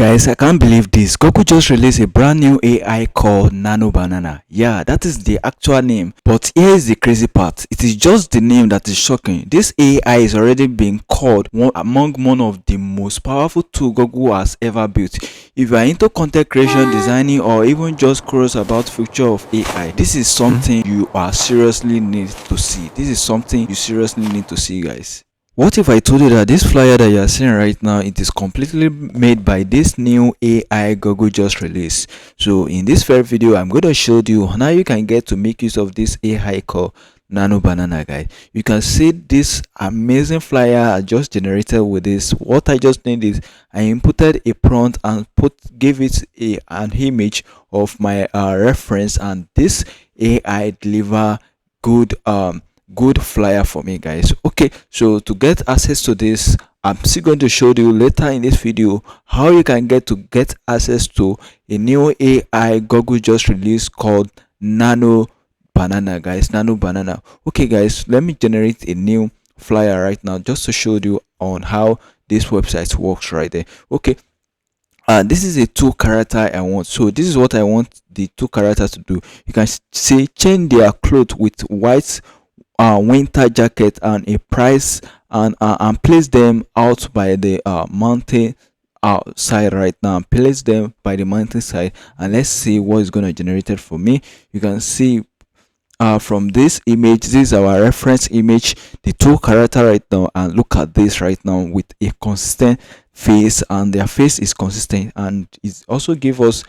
Guys, I can't believe this. Google just released a brand new AI called Nano Banana. Yeah, that is the actual name. But here is the crazy part. It is just the name that is shocking. This AI is already being called among one of the most powerful tools Google has ever built. If you are into content creation, designing, or even just curious about future of AI, this is something you are seriously need to see. This is something you seriously need to see, guys. What if I told you that this flyer that you are seeing right now, it is completely made by this new AI Google just released. So in this first video, I'm going to show you how you can get to make use of this AI called Nano Banana, guys. You can see this amazing flyer I just generated with this. What I just did is I inputted a prompt and gave it an image of my reference, and this AI deliver good flyer for me, guys. Okay, so to get access to this, I'm still going to show you later in this video how you can get access to a new AI Google just released called Nano Banana, guys. Nano Banana. Okay, guys, let me generate a new flyer right now just to show you on how this website works right there. Okay, this is a two character I want. So this is what I want the two characters to do. You can see change their clothes with white winter jacket and a price, and place them out by the mountain outside right now. Place them by the mountain side, and let's see what is going to generate it for me. You can see from this image, this is our reference image, the two character right now, and look at this right now with a consistent face, and their face is consistent, and it also give us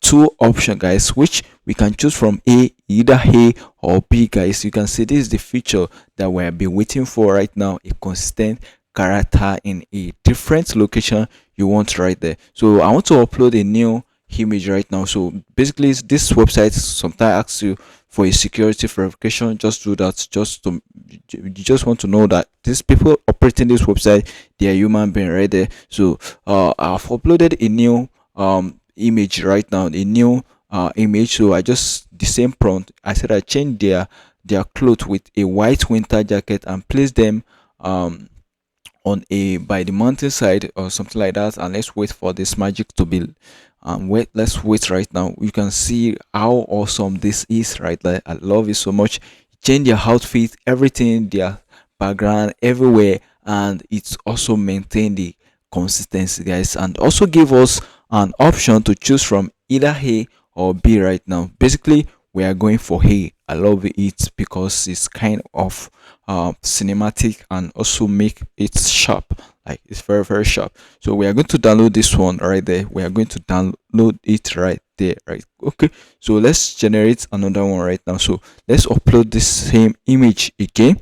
two options, guys, which we can choose from either A or B, guys. You can see this is the feature that we have been waiting for right now, a consistent character in a different location you want right there. So I want to upload a new image right now. So basically this website sometimes asks you for a security verification. Just do that, just to you just want to know that these people operating this website, they are human being right there. So I've uploaded a new image right now, a new image. So I just the same prompt, I said I changed their clothes with a white winter jacket and place them on a by the mountainside or something like that, and let's wait for this magic to be let's wait right now. You can see how awesome this is right there. I love it so much. Change their outfit, everything, their background, everywhere, and it's also maintain the consistency, guys, and also give us an option to choose from either A or B right now. Basically we are going for A. I love it because it's kind of cinematic and also make it sharp, like it's very sharp. So we are going to download this one right there. We are going to download it right there, right? Okay, so let's generate another one right now. So let's upload this same image again,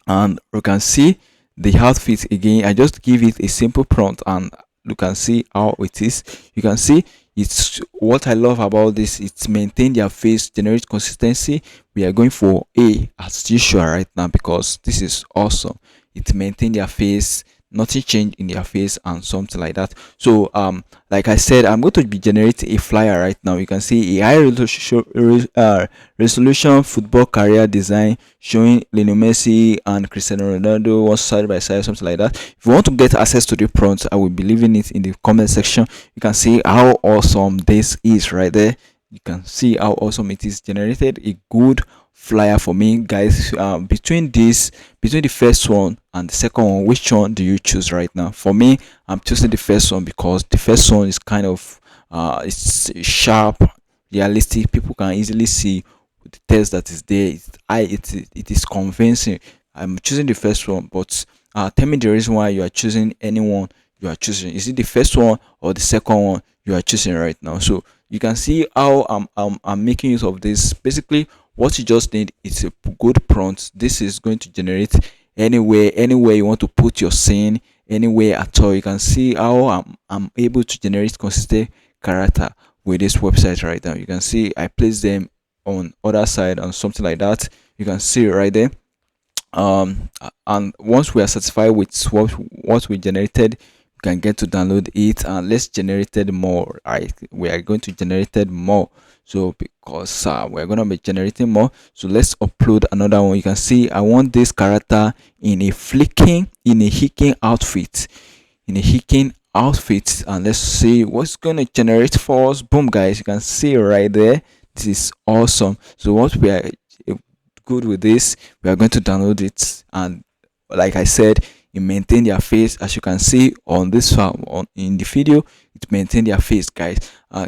and you can see the outfit again. I just give it a simple prompt, and you can see how it is. You can see it's what I love about this. It's maintain their face, generate consistency. We are going for A as usual right now because this is awesome. It maintain their face, nothing change in their face, and something like that. So like I said, I'm going to be generating a flyer right now. You can see a high resolution football career design showing Lionel Messi and Cristiano Ronaldo one side by side, something like that. If you want to get access to the prompt, I will be leaving it in the comment section. You can see how awesome this is right there. You can see how awesome it is. Generated a good flyer for me, guys. Between the first one and the second one, which one do you choose right now? For me, I'm choosing the first one because the first one is kind of it's sharp, realistic. People can easily see the text that is there. It is convincing. I'm choosing the first one, but tell me the reason why you are choosing anyone you are choosing. Is it the first one or the second one you are choosing right now? So you can see how I'm making use of this. Basically what you just need is a good prompt. This is going to generate anywhere you want to put your scene, anywhere at all. You can see how I'm able to generate consistent character with this website right now. You can see I place them on other side and something like that. You can see right there. And once we are satisfied with what we generated, you can get to download it, and let's generate it more. Right, we are going to generate it more. So because we're gonna be generating more, so let's upload another one. You can see I want this character in a hiking outfit, outfits, and let's see what's gonna generate for us. Boom, guys, you can see right there. This is awesome. So what we are good with this, we are going to download it, and like I said, it maintain their face. As you can see on this on in the video, it maintain their face, guys.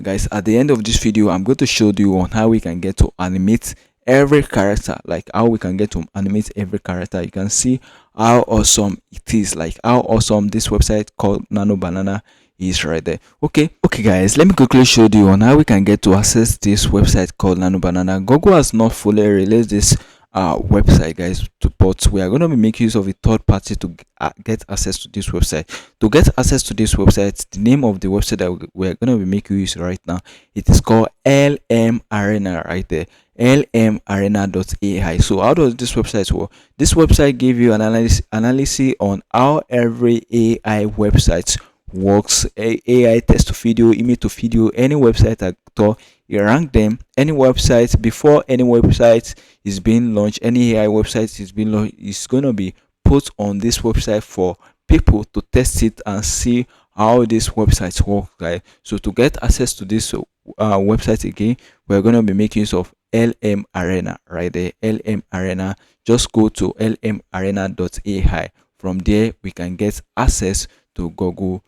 Guys, at the end of this video, I'm going to show you on how we can get to animate every character, like how we can get to animate every character. You can see how awesome it is, like how awesome this website called Nano Banana is right there. Okay guys, let me quickly show you on how we can get to access this website called Nano Banana. Google has not fully released this website, guys, but we are going to be making use of a third party to get access to this website. To get access to this website, the name of the website that we are going to be making use right now, it is called LM Arena right there, lmarena.ai. So how does this website work? This website give you an analysis on how every AI website works. AI text to video, image to video, any website actor, you rank them. Any website, before any website is being launched, any AI website is being launched, is going to be put on this website for people to test it and see how these websites work, right? So to get access to this website again, we're going to be making use of LM Arena right there. LM Arena, just go to lmarena.ai. From there we can get access to Google,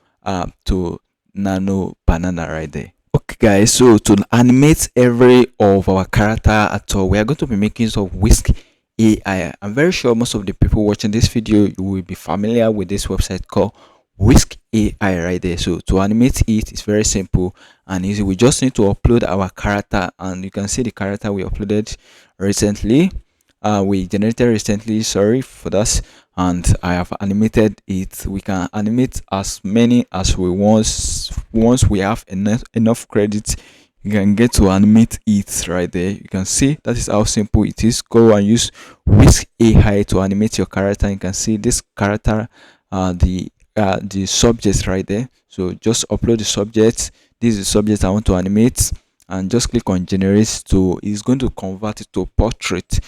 to Nano Banana right there. Okay guys, so to animate every of our character at all, we are going to be making use of Whisk AI. I'm very sure most of the people watching this video, you will be familiar with this website called Whisk AI right there. So to animate it, it's very simple and easy. We just need to upload our character, and you can see the character we uploaded recently. We generated recently, sorry for that, and I have animated it. We can animate as many as we want. Once we have enough credits, you can get to animate it right there. You can see that is how simple it is. Go and use Whisk AI to animate your character. You can see this character, the subject right there. So just upload the subject. This is the subject I want to animate, and just click on generate. To It's going to convert it to portrait.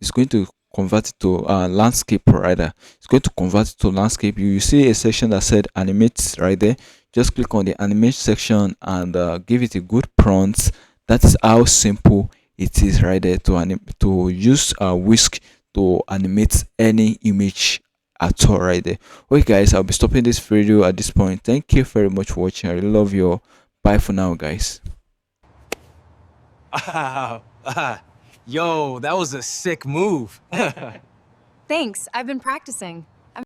It's going to convert it to landscape, rather. It's going to convert it to landscape. You see a section that said animate right there. Just click on the animate section and give it a good prompt. That is how simple it is right there to use Whisk to animate any image at all right there. Okay guys, I'll be stopping this video at this point. Thank you very much for watching. I really love you all. Bye for now, guys. Wow. Yo, that was a sick move. Thanks, I've been practicing.